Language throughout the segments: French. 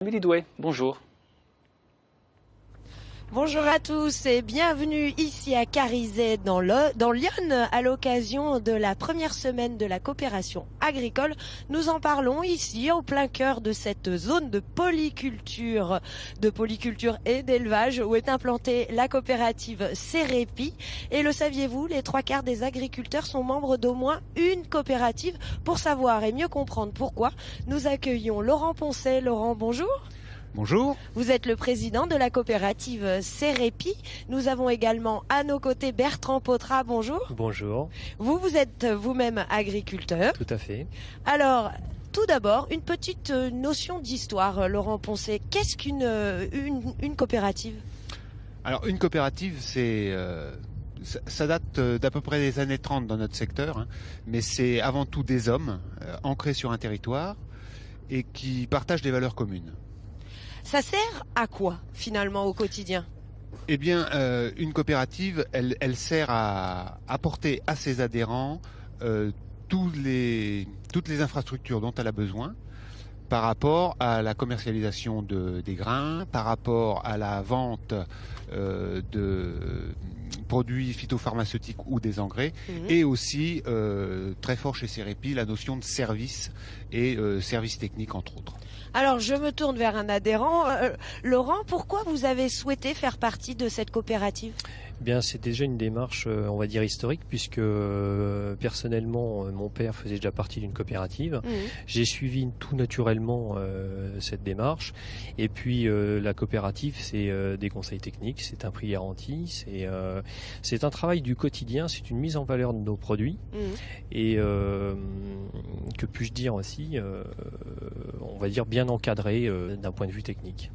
Émilie Douai, bonjour. Bonjour à tous et bienvenue ici à Carizet dans l'Yonne à l'occasion de la première semaine de la coopération agricole. Nous en parlons ici au plein cœur de cette zone de polyculture et d'élevage où est implantée la coopérative Cerepi. Et le saviez-vous, les 3/4 des agriculteurs sont membres d'au moins une coopérative. Pour savoir et mieux comprendre pourquoi, nous accueillons Laurent Poncet. Laurent, bonjour. Bonjour. Vous êtes le président de la coopérative Cerepi. Nous avons également à nos côtés Bertrand Potra. Bonjour. Bonjour. Vous êtes vous-même agriculteur. Tout à fait. Alors, tout d'abord, une petite notion d'histoire, Laurent Poncet. Qu'est-ce qu'une une coopérative? Alors, une coopérative, ça date d'à peu près des années 30 dans notre secteur, hein, mais c'est avant tout des hommes ancrés sur un territoire et qui partagent des valeurs communes. Ça sert à quoi, finalement, au quotidien? Eh bien, une coopérative, elle sert à apporter à ses adhérents toutes les infrastructures dont elle a besoin par rapport à la commercialisation des grains, par rapport à la vente de produits phytopharmaceutiques ou des engrais, et aussi, très fort chez Cerepi, la notion de service et service technique, entre autres. Alors, je me tourne vers un adhérent. Laurent, pourquoi vous avez souhaité faire partie de cette coopérative? Bien, c'est déjà une démarche, on va dire, historique, puisque personnellement, mon père faisait déjà partie d'une coopérative. J'ai suivi tout naturellement cette démarche. Et puis, la coopérative, c'est des conseils techniques, c'est un prix garanti, c'est un travail du quotidien, c'est une mise en valeur de nos produits. Et que puis-je dire aussi, on va dire bien encadré d'un point de vue technique.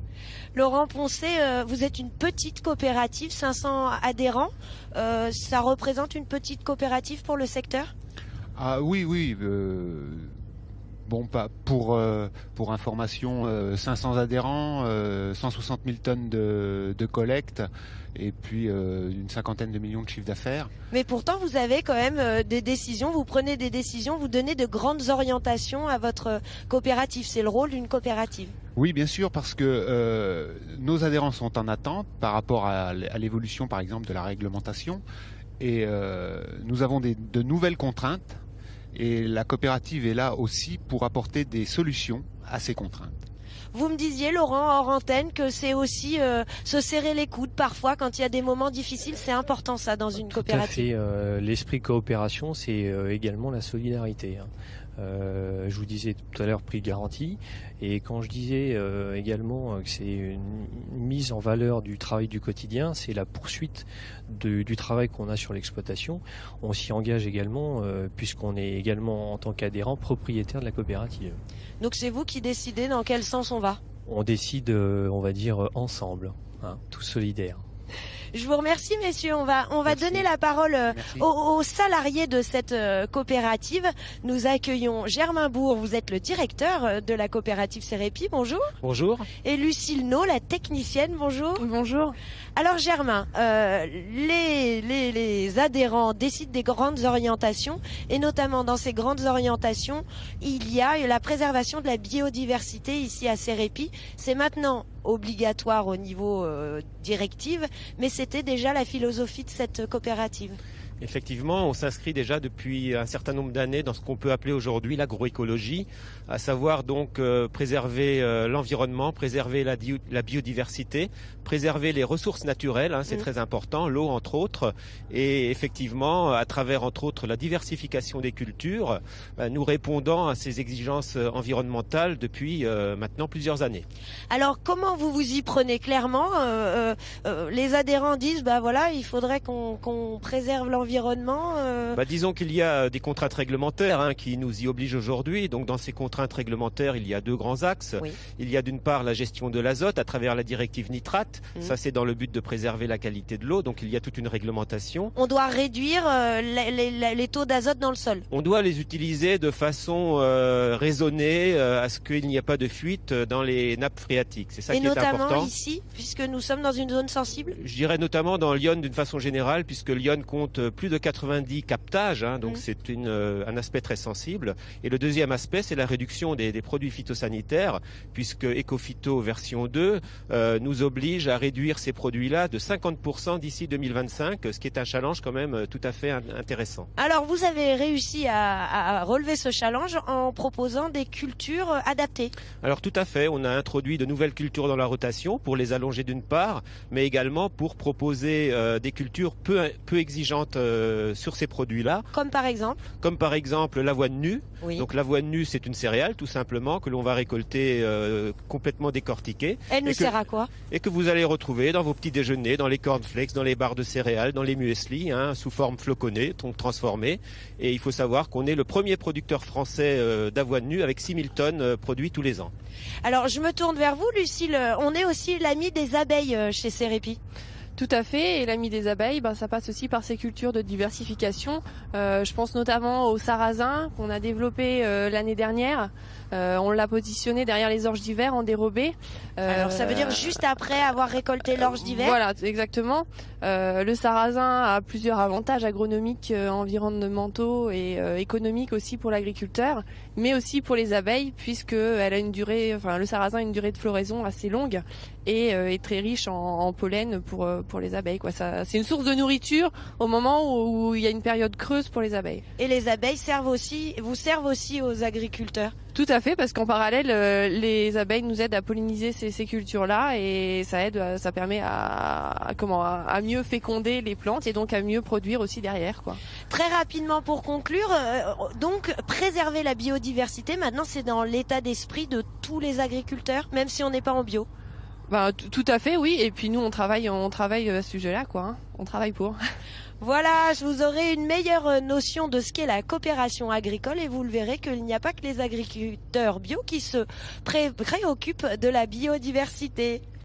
Laurent Poncet, vous êtes une petite coopérative, 500 adhérents. Ça représente une petite coopérative pour le secteur? Ah oui. Bon, pas pour information, 500 adhérents, 160 000 tonnes de collecte et puis une cinquantaine de millions de chiffres d'affaires. Mais pourtant, vous avez quand même des décisions, vous prenez des décisions, vous donnez de grandes orientations à votre coopérative. C'est le rôle d'une coopérative. Oui, bien sûr, parce que nos adhérents sont en attente par rapport à l'évolution, par exemple, de la réglementation. Et nous avons de nouvelles contraintes. Et la coopérative est là aussi pour apporter des solutions à ces contraintes. Vous me disiez, Laurent, hors antenne, que c'est aussi se serrer les coudes parfois quand il y a des moments difficiles. C'est important, ça, dans une coopérative. Tout à fait. L'esprit coopération, c'est également la solidarité. Je vous disais tout à l'heure prix garanti, et quand je disais également que c'est une mise en valeur du travail du quotidien, c'est la poursuite du travail qu'on a sur l'exploitation. On s'y engage également puisqu'on est également en tant qu'adhérent propriétaire de la coopérative. Donc c'est vous qui décidez dans quel sens on va? On décide, on va dire, ensemble, tous solidaires. Je vous remercie, messieurs. On va donner la parole aux salariés de cette coopérative. Nous accueillons Germain Bourg. Vous êtes le directeur de la coopérative Cerepi. Bonjour. Bonjour. Et Lucille No, la technicienne. Bonjour. Bonjour. Alors Germain, les adhérents décident des grandes orientations, et notamment dans ces grandes orientations, il y a la préservation de la biodiversité ici à Cerepi. C'est maintenant obligatoire au niveau directive, mais c'était déjà la philosophie de cette coopérative. Effectivement, on s'inscrit déjà depuis un certain nombre d'années dans ce qu'on peut appeler aujourd'hui l'agroécologie, à savoir donc préserver l'environnement, préserver la biodiversité, préserver les ressources naturelles, c'est très important, l'eau entre autres, et effectivement, à travers entre autres la diversification des cultures, nous répondons à ces exigences environnementales depuis maintenant plusieurs années. Alors comment vous vous y prenez clairement? Les adhérents disent, voilà, il faudrait qu'on préserve l'environnement. Disons qu'il y a des contraintes réglementaires qui nous y obligent aujourd'hui. Donc dans ces contraintes réglementaires, il y a deux grands axes. Oui. Il y a d'une part la gestion de l'azote à travers la directive nitrate. Ça c'est dans le but de préserver la qualité de l'eau. Donc il y a toute une réglementation. On doit réduire les taux d'azote dans le sol. On doit les utiliser de façon raisonnée à ce qu'il n'y ait pas de fuite dans les nappes phréatiques. C'est ça qui est important. Et notamment ici, puisque nous sommes dans une zone sensible. Je dirais notamment dans l'Yonne d'une façon générale, puisque l'Yonne compte plus de 90 captages, hein, donc c'est un aspect très sensible. Et le deuxième aspect, c'est la réduction des produits phytosanitaires, puisque Ecophyto version 2 nous oblige à réduire ces produits-là de 50% d'ici 2025, ce qui est un challenge quand même tout à fait intéressant. Alors vous avez réussi à relever ce challenge en proposant des cultures adaptées. Alors tout à fait, on a introduit de nouvelles cultures dans la rotation pour les allonger d'une part, mais également pour proposer des cultures peu exigeantes sur ces produits-là. Comme par exemple? Comme par exemple l'avoine nue. Oui. Donc l'avoine nue, c'est une céréale tout simplement que l'on va récolter complètement décortiquée. Elle nous sert à quoi? Et que vous allez retrouver dans vos petits déjeuners, dans les cornflakes, dans les barres de céréales, dans les muesli, hein, sous forme floconnée, donc transformée. Et il faut savoir qu'on est le premier producteur français d'avoine nue avec 6000 tonnes produites tous les ans. Alors je me tourne vers vous, Lucille. On est aussi l'ami des abeilles chez Cerepi. Tout à fait, et l'ami des abeilles, ça passe aussi par ces cultures de diversification. Je pense notamment au sarrasin qu'on a développé l'année dernière. On l'a positionné derrière les orges d'hiver en dérobé. Alors ça veut dire juste après avoir récolté l'orge d'hiver? Voilà, exactement. Le sarrasin a plusieurs avantages agronomiques, environnementaux et économiques aussi pour l'agriculteur, mais aussi pour les abeilles, puisque elle a le sarrasin a une durée de floraison assez longue et est très riche en pollen pour les abeilles, quoi. C'est une source de nourriture au moment où il y a une période creuse pour les abeilles. Et les abeilles vous servent aussi aux agriculteurs? Tout à fait, parce qu'en parallèle, les abeilles nous aident à polliniser ces cultures-là et ça permet à mieux féconder les plantes et donc à mieux produire aussi derrière, quoi. Très rapidement pour conclure, donc préserver la biodiversité, maintenant c'est dans l'état d'esprit de tous les agriculteurs, même si on n'est pas en bio. Tout à fait, oui. Et puis nous, on travaille à ce sujet-là, quoi. Hein. On travaille pour. Voilà, je vous aurai une meilleure notion de ce qu'est la coopération agricole et vous le verrez qu'il n'y a pas que les agriculteurs bio qui se préoccupent de la biodiversité.